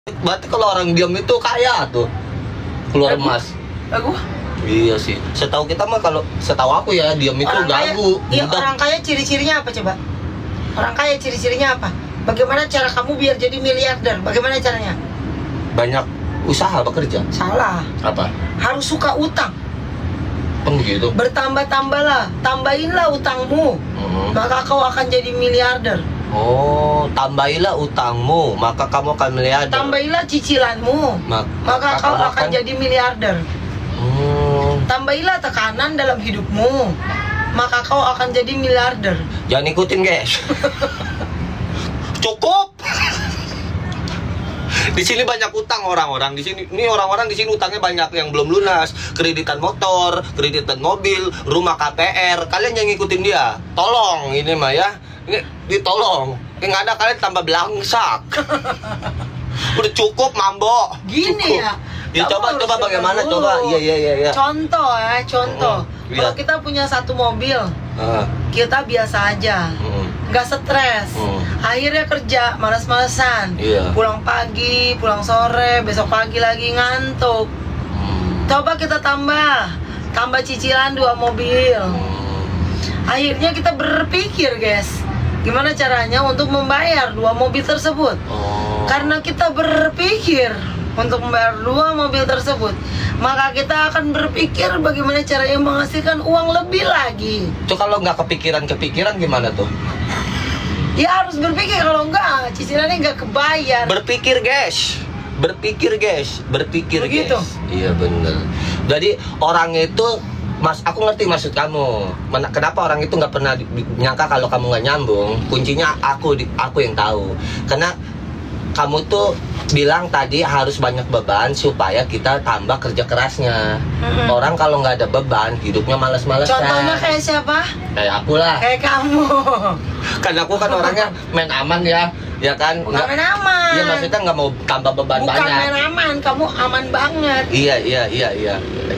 Berarti kalau orang diam itu kaya tuh. Keluar emas. Aku? Iya sih. Setahu kita mah kalau setahu aku ya diam itu Orang kaya, gagu. iya, Budak. orang kaya ciri-cirinya apa coba? Orang kaya ciri-cirinya apa? Bagaimana cara kamu biar jadi miliarder? Bagaimana caranya? Banyak usaha bekerja. Salah. Apa? Harus suka utang. Begitu. Bertambah-tambahlah, tambahinlah utangmu. Maka kau akan jadi miliarder. Oh, tambahilah utangmu, maka kamu akan miliarder. Tambahilah cicilanmu. Maka kau akan jadi miliarder. Tambahilah tekanan dalam hidupmu. Maka kau akan jadi miliarder. Jangan ikutin, guys. Cukup. Di sini banyak utang orang-orang di sini. Ini orang-orang di sini utangnya banyak yang belum lunas. Kreditan motor, kreditan mobil, rumah KPR. Kalian yang ngikutin dia. Tolong ini mah ya. Ini ditolong. Yang ada kalian tambah belangsak. Udah cukup, Mambo. Gini Cukup. ya. Ya kamu coba harus bagaimana dengar dulu. coba. Iya. Contoh ya, contoh. Iya. Kalau kita punya satu mobil, kita biasa aja. Nggak stres. Akhirnya kerja malas-malesan. Iya. Pulang pagi, pulang sore, besok pagi lagi ngantuk. Coba kita tambah cicilan 2 mobil. Akhirnya kita berpikir, guys, gimana caranya untuk membayar 2 mobil tersebut. Karena kita berpikir untuk membayar 2 mobil tersebut, maka kita akan berpikir bagaimana caranya menghasilkan uang lebih lagi. Itu kalau nggak kepikiran gimana tuh? Ya harus berpikir, kalau enggak cicilannya nggak kebayar. Berpikir guys. Begitu? Iya bener. Jadi orang itu, aku ngerti maksud kamu. Kenapa orang itu nggak pernah nyangka kalau kamu nggak nyambung? Kuncinya aku yang tahu. Karena kamu tuh bilang tadi harus banyak beban supaya kita tambah kerja kerasnya. Orang kalau nggak ada beban, hidupnya malas-malasan. Contohnya kayak siapa? Kayak aku lah. Kayak kamu. Kan aku kan orangnya main aman ya kan? Bukan main aman. Iya maksudnya nggak mau tambah beban Bukan banyak. main aman, kamu aman banget. Iya.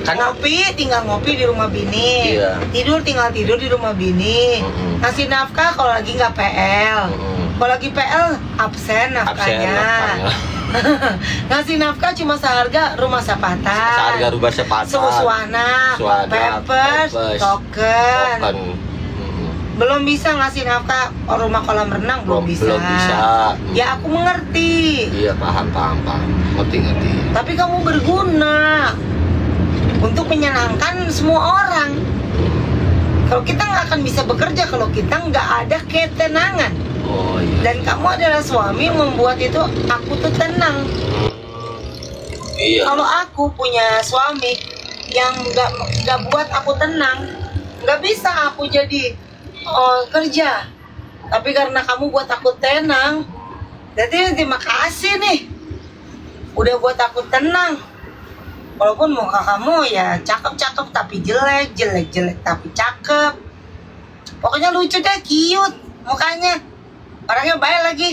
Karena Tinggal ngopi di rumah bini. Iya. Tinggal tidur di rumah bini. Ngasih nafkah kalau lagi nggak PL. Kalau lagi PL absen nafkahnya. Ngasih nafkah cuma seharga rumah sapata. Seharga rumah sepatu. Suasana, pampers, token. Belum bisa ngasih nafkah rumah kolam renang, belum bisa. Ya aku mengerti. Iya paham. Ngerti. Tapi kamu berguna untuk menyenangkan semua orang. Kalau kita nggak akan bisa bekerja kalau kita nggak ada ketenangan. Oh iya. Dan kamu adalah suami yang membuat itu aku tuh tenang. Iya. Kalau aku punya suami yang nggak buat aku tenang, nggak bisa aku jadi kerja. Tapi karena kamu buat aku tenang, jadi terima kasih nih, udah buat aku tenang. Walaupun muka kamu ya cakep tapi jelek tapi cakep. Pokoknya lucu deh, cute mukanya. Orangnya baik lagi.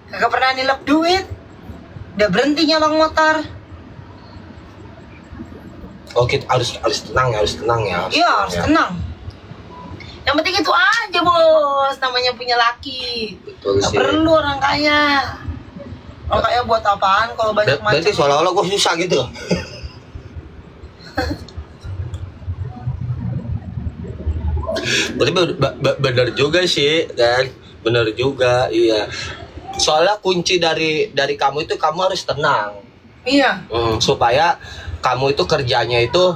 Kagak pernah nilep duit. Udah berhenti nyolong motor. Oke, harus tenang ya. Iya, harus tenang. Yang penting itu aja, bos. Namanya punya laki. Betul Gak sih. perlu orang kaya. Orang kaya buat apaan kalau banyak macam. Berarti seolah-olah gue susah gitu. Berarti benar juga sih kan, benar juga, iya. Soalnya kunci dari kamu itu kamu harus tenang. Iya. Supaya kamu itu kerjanya itu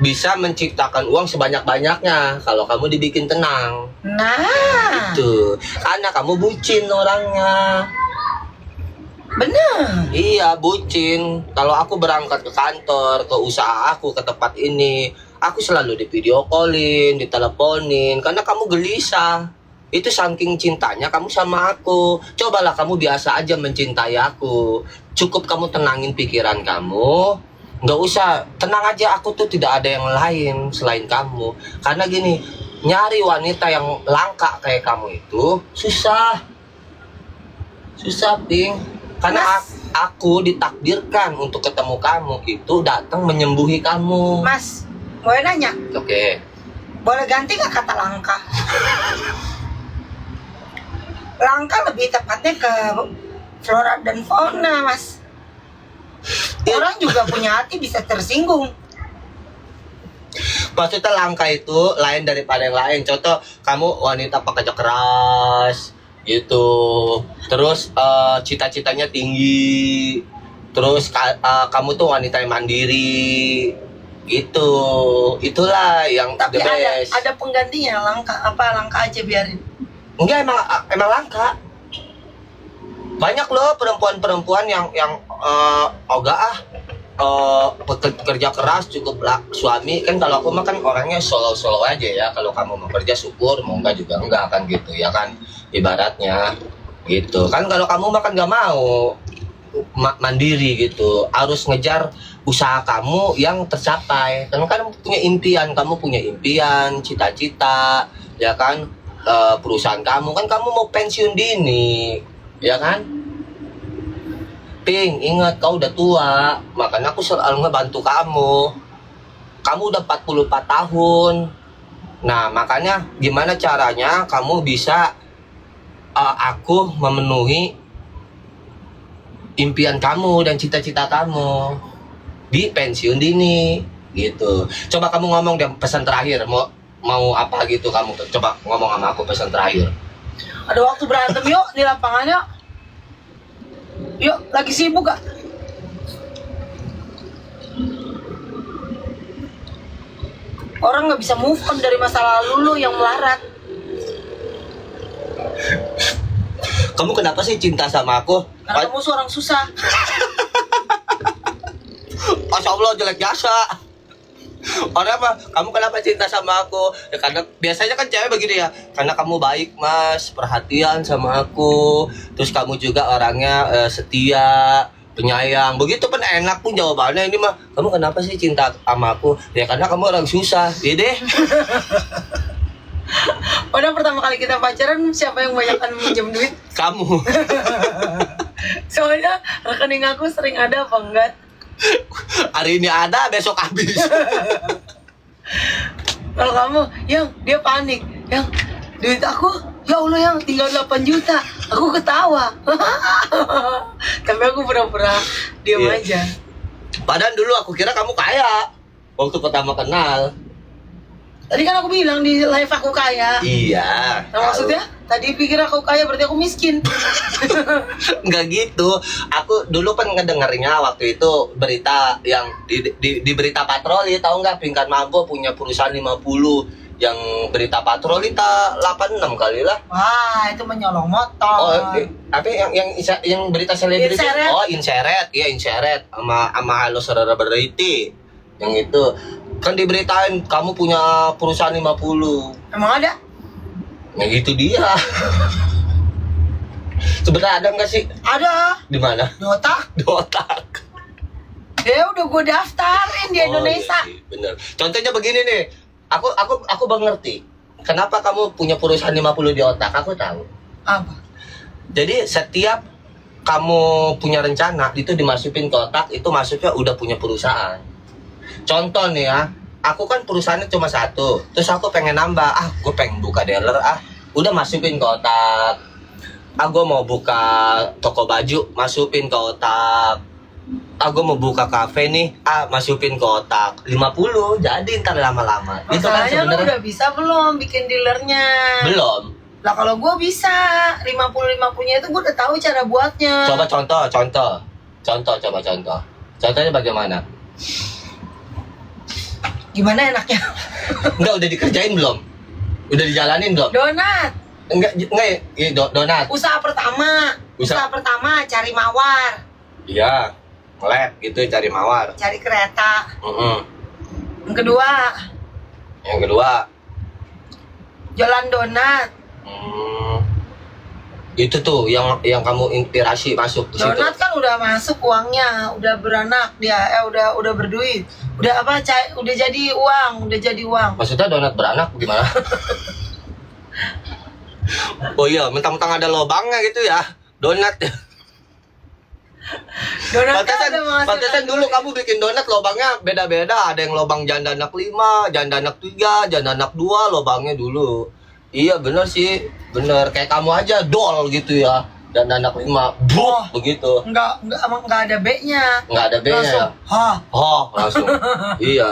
bisa menciptakan uang sebanyak-banyaknya kalau kamu dibikin tenang. Nah. Itu karena kamu bucin orangnya. Bener. Iya bucin. Kalau aku berangkat ke kantor, ke usaha aku, ke tempat ini, aku selalu di video callin, diteleponin, karena kamu gelisah. Itu saking cintanya kamu sama aku. Cobalah kamu biasa aja mencintai aku. Cukup kamu tenangin pikiran kamu. Nggak usah, tenang aja, aku tuh tidak ada yang lain selain kamu. Karena gini, nyari wanita yang langka kayak kamu itu susah. Susah, Ping. Karena aku ditakdirkan untuk ketemu kamu itu datang menyembuhi kamu. Mas, boleh nanya? Oke. Boleh ganti nggak kata langka? Langka lebih tepatnya ke flora dan fauna, Mas. Orang juga punya hati bisa tersinggung. Maksudnya langka itu lain daripada yang lain. Contoh, kamu wanita pekerja keras gitu. Terus cita-citanya tinggi. Terus kamu tuh wanita yang mandiri. Gitu. Itulah yang Tapi the best. ada penggantinya, langka aja biarin. Enggak, emang langka. Banyak loh perempuan-perempuan yang kerja keras cukup lah suami. Kan kalau aku mah kan orangnya solo aja ya. Kalau kamu mau kerja syukur, mau enggak juga enggak kan gitu ya kan, ibaratnya gitu kan. Kalau kamu mah kan nggak mau mandiri gitu, harus ngejar usaha kamu yang tercapai. Kamu kan punya impian, cita-cita ya kan. Perusahaan kamu kan, kamu mau pensiun dini ya kan. Ping, ingat kau udah tua, makanya aku selalu ngebantu kamu. Kamu udah 44 tahun. Nah, makanya gimana caranya kamu bisa aku memenuhi impian kamu dan cita-cita kamu di pensiun dini gitu. Coba kamu ngomong deh pesan terakhir, mau apa gitu kamu. Coba ngomong sama aku pesan terakhir. Ada waktu berantem yuk di lapangan yuk. Yuk, lagi sibuk gak? Orang nggak bisa move on dari masa lalu lu yang melarat. Kamu kenapa sih cinta sama aku? Karena kamu seorang susah. Masya Allah, jelek jasa. Orang apa? Kamu kenapa cinta sama aku? Ya karena biasanya kan cewek begini ya. Karena kamu baik mas, perhatian sama aku. Terus kamu juga orangnya setia, penyayang. Begitu pun enak pun jawabannya. Ini mah, kamu kenapa sih cinta sama aku? Ya karena kamu orang susah. Iya deh. Padahal pertama kali kita pacaran, siapa yang banyakkan minjem duit? Kamu. Soalnya rekening aku sering ada apa enggak? Hari ini ada, besok habis. Kalau kamu, yang dia panik, yang duit aku, ya Allah yang tinggal 8 juta, aku ketawa. Tapi aku pura-pura diam Iya. aja. Padahal dulu aku kira kamu kaya waktu pertama kenal. Tadi kan aku bilang di live aku kaya. Iya. Nah, maksudnya tadi pikir aku kaya berarti aku miskin. Enggak gitu. Aku dulu kan ngedengerinnya waktu itu berita yang di berita patroli, tahu nggak, Pingkan Mambo punya perusahaan 50 yang berita patroli 86 kali lah. Wah, itu menyolong motor. Oh, apa yang berita selebriti? Inseret. Oh, Inseret. Iya, Inseret sama Halo Saudara Beriti. Yang itu kan diberitain kamu punya perusahaan 50. Emang ada? Nah, itu dia. Sebenarnya ada nggak sih? Ada. Di mana? Di otak. Di otak. Ya udah gue daftarin di Indonesia. Iya sih, bener. Contohnya begini nih. Aku bang ngerti. Kenapa kamu punya perusahaan 50 di otak? Aku tahu. Apa? Jadi setiap kamu punya rencana itu dimasukin ke otak, itu maksudnya udah punya perusahaan. Contoh nih ya, aku kan perusahaannya cuma satu, terus aku pengen nambah, gue pengen buka dealer, udah masukin ke otak. Gue mau buka toko baju, masukin ke otak. Gue mau buka kafe nih, masukin ke otak. 50, jadi ntar lama-lama. Itu kan Masalahnya lu sebenarnya udah bisa belum bikin dealernya? belum. Lah kalau gue bisa 50-50-nya itu gue udah tahu cara buatnya. Coba contoh. Contohnya bagaimana? Gimana enaknya? Enggak, udah dikerjain belum? Udah dijalanin belum? Donat. Enggak ya, donat. Usaha pertama cari mawar, Iya, nge-lab gitu, cari mawar. cari kereta. Mm-mm. Yang kedua, Yang kedua, jualan donat. itu tuh yang kamu inspirasi masuk ke situ. Donat kan udah masuk uangnya, udah beranak dia, udah berduit. Udah udah jadi uang. Maksudnya donat beranak gimana? Oh iya, mentang-mentang ada lobangnya gitu ya, donat ya. Donat kan udah masuk. Pantesan dulu kamu bikin donat lobangnya beda-beda. Ada yang lobang janda anak 5, janda anak 3, janda anak 2 lobangnya dulu. Iya bener sih, bener. Kayak kamu aja dol gitu ya. dan anak 5, begitu. Emang enggak ada B-nya. Nggak ada B-nya Langsung, ya. Langsung. Iya.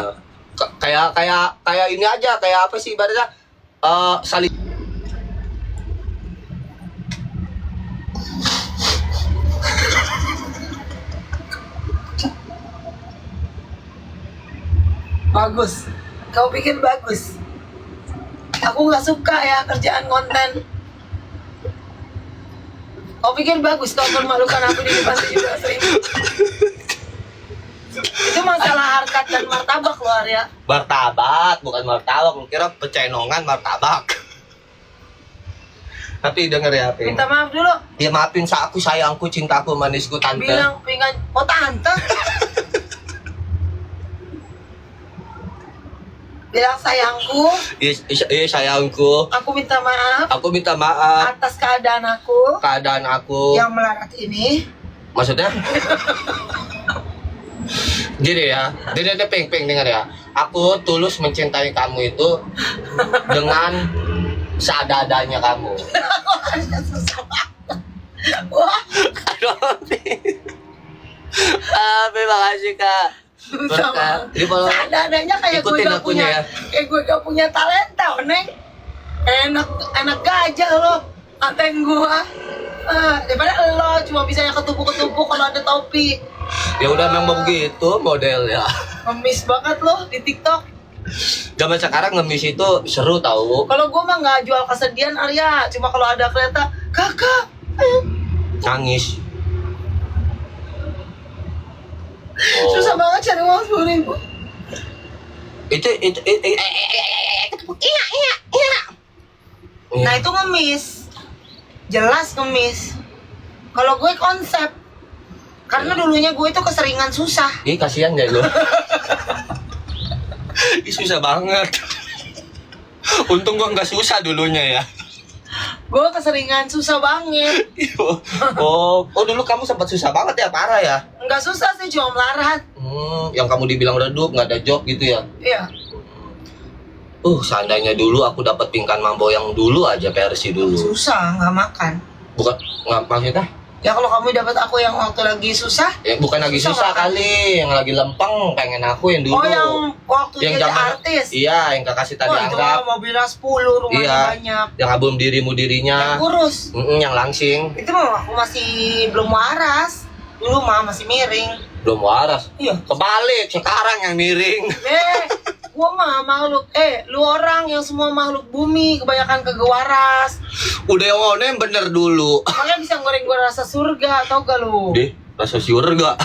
Kayak ini aja, kayak apa sih ibaratnya saling. Bagus. Kau pikir bagus. Aku nggak suka ya kerjaan konten. Kau pikir bagus kau mempermalukan aku di depan 17.000. Itu masalah harkat dan martabak loh Arya. Martabak, bukan martabak. Lu kira pecenongan martabak. Tapi denger ya, Ping. Minta maaf dulu. Ya maafin aku, sayangku, cintaku, manisku, tante. Bilang pengen, oh tante. Bilang sayangku. Iya sayangku. Aku minta maaf Aku minta maaf atas keadaan aku yang yang melarat ini. maksudnya gini ya, Ping denger ya. Aku tulus mencintai kamu itu dengan seadanya kamu. Wah, Terima kasih Kak. susah banget. Jadi kalau Seadanya kayak gue ikutin gak akunya punya, ya. kayak gue gak punya talenta, Neng. Enak gajah lo, ngatain gue. Daripada lo cuma bisanya ketumpuk-ketumpuk kalau ada topi. ya udah memang begitu model ya. Ngemis banget lo di TikTok. Zaman sekarang ngemis itu seru tahu. Kalau gue mah nggak jual kesedihan Arya, cuma kalau ada kereta, kakak, Nangis. susah banget cari uang 10.000. Itu Nah itu ngemis, jelas ngemis. Kalau gue konsep, karena dulunya gue itu keseringan susah. Ih kasihan deh lo. Ih susah banget. Untung gua nggak susah dulunya ya. Gue keseringan susah banget. Oh dulu kamu sempat susah banget ya, parah ya. Nggak susah sih, cuma melarat. Yang kamu dibilang redup, nggak ada job gitu ya. Iya. Seandainya dulu aku dapat pingkan mambo yang dulu aja, versi dulu. Susah, nggak makan. Bukan, nggak maksudnya? Ya kalau kamu dapat aku yang waktu lagi susah. Ya, bukan lagi Susah susah makan. kali, yang lagi lempeng pengen aku yang dulu. Oh yang waktu yang jadi zaman artis. Iya, yang kakak Sita Oh itu mah dianggap. mobilnya 10, rumahnya Iya. banyak. Yang album dirimu Yang dirinya. kurus. Yang langsing. Itu mah aku masih belum waras. Dulu mah masih miring. Belum waras. Iya. Kebalik, sekarang yang miring. Gua mah makhluk, lu orang yang semua makhluk bumi kebanyakan kegewaras. Udah yang ono yang bener dulu. Makanya bisa goreng gua rasa surga, tau gak lu? Deh, rasa surga.